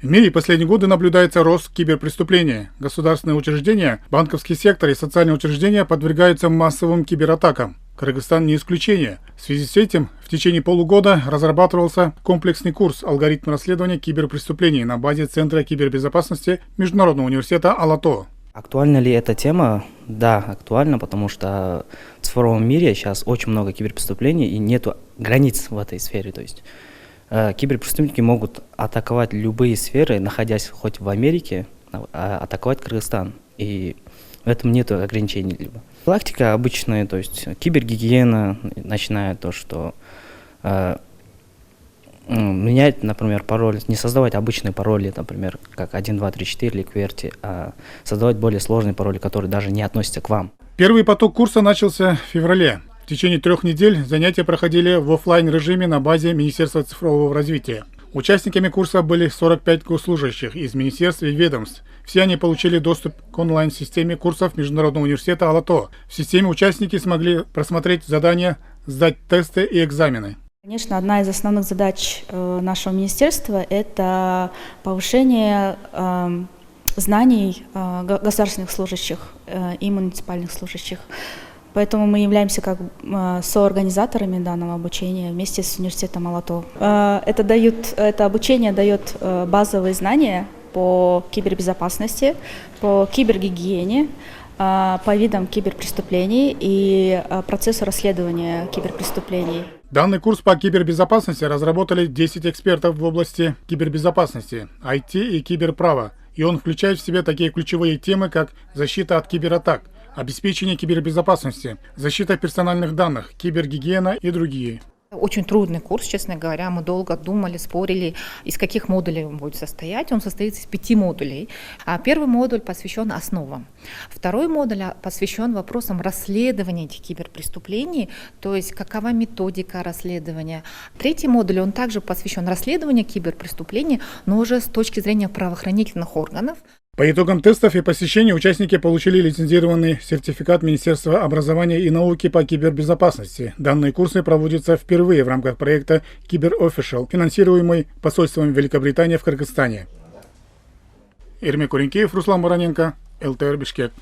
В мире последние годы наблюдается рост киберпреступлений. Государственные учреждения, банковский сектор и социальные учреждения подвергаются массовым кибератакам. Кыргызстан не исключение. В связи с этим в течение полугода разрабатывался комплексный курс «Алгоритм расследования киберпреступлений» на базе Центра кибербезопасности Международного университета Алато. Актуальна ли эта тема? Да, актуальна, потому что в цифровом мире сейчас очень много киберпреступлений и нет границ в этой сфере. То есть киберпреступники могут атаковать любые сферы, находясь хоть в Америке, атаковать Кыргызстан. И в этом нет ограничений. Практика обычная, то есть кибергигиена, начиная то, что менять, например, пароль, не создавать обычные пароли, например, как 1, 2, 3, 4 или QWERTY, а создавать более сложные пароли, которые даже не относятся к вам. Первый поток курса начался в феврале. В течение 3 недель занятия проходили в офлайн режиме на базе Министерства цифрового развития. Участниками курса были 45 госслужащих из министерств и ведомств. Все они получили доступ к онлайн-системе курсов Международного университета Алато. В системе участники смогли просмотреть задания, сдать тесты и экзамены. Конечно, одна из основных задач нашего министерства – это повышение знаний государственных служащих и муниципальных служащих. Поэтому мы являемся как соорганизаторами данного обучения вместе с университетом Алато. Это обучение дает базовые знания по кибербезопасности, по кибергигиене, по видам киберпреступлений и процессу расследования киберпреступлений. Данный курс по кибербезопасности разработали 10 экспертов в области кибербезопасности, IT и киберправа. И он включает в себя такие ключевые темы, как защита от кибератак, обеспечение кибербезопасности, защита персональных данных, кибергигиена и другие. Очень трудный курс, честно говоря. Мы долго думали, спорили, из каких модулей он будет состоять. Он состоит из 5 модулей. Первый модуль посвящен основам. Второй модуль посвящен вопросам расследования этих киберпреступлений, то есть какова методика расследования. Третий модуль, он также посвящен расследованию киберпреступлений, но уже с точки зрения правоохранительных органов. По итогам тестов и посещений участники получили лицензированный сертификат Министерства образования и науки по кибербезопасности. Данные курсы проводятся впервые в рамках проекта CyberOfficial, финансируемый посольством Великобритании в Кыргызстане. Эрмек Уренкеев, Руслан Бароненко, ЛТР Бишкек.